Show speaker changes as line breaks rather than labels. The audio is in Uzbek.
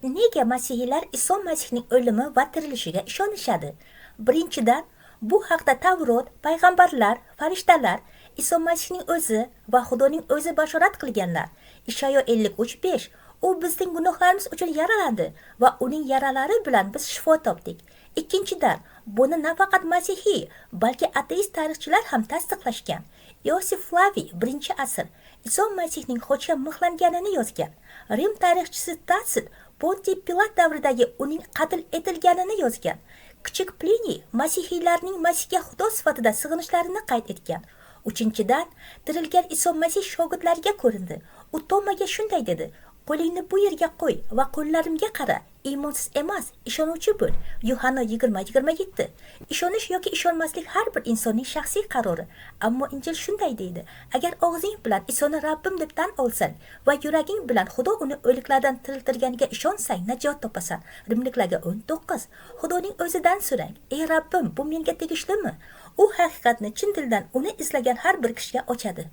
Nega masihiylar Iso Masihning o'limi va tirilishiga ishonishadi? Birinchidan, bu haqda Tavrot, payg'ambarlar, farishtalar, Iso Masihning o'zi va Xudoning o'zi bashorat qilganlar. Ishoyo 53:5 U bizning gunohlarimiz uchun yaralandi va uning yaralari bilan biz shifo topdik. Ikkinchidan, buni nafaqat masihiy, balki ateist tarixchilar ham tasdiqlashgan. Iosif Flaviy 1-asr Iso Masihning xochga mixlanganini yozgan. Rim tarixchisi Tatsit Pontiy Pilat davridagi uning qatl etilganini yozgan. Kichik Pliniy masihiylarning Masihga Xudo sifatida sig'inishlarini qayd etgan. Uchinchidan, tirilgan Iso Masih shogirdlariga ko'rindi. U Tomaga shunday dedi: "Qo'lingni bu yerga qo'y va qo'llarimga qara. Iymonsiz emas, ishonuvchi bo'l." Yuhanna 20:27. Ishonish yoki ishonmaslik har bir insonning shaxsiy qarori. Ammo Injil shunday deydi: agar og'zing bilan Isoni Rabbim deb tan olsang va yuraging bilan Xudo uni o'liklardan tiriltirganiga ishonsang, najot topasan. Rimliklarga 19. Xudoning o'zidan so'rang: "Ey Rabbim, bu menga tegishlimi?" U haqiqatni chin dildan uni izlagan har bir kishiga ochadi.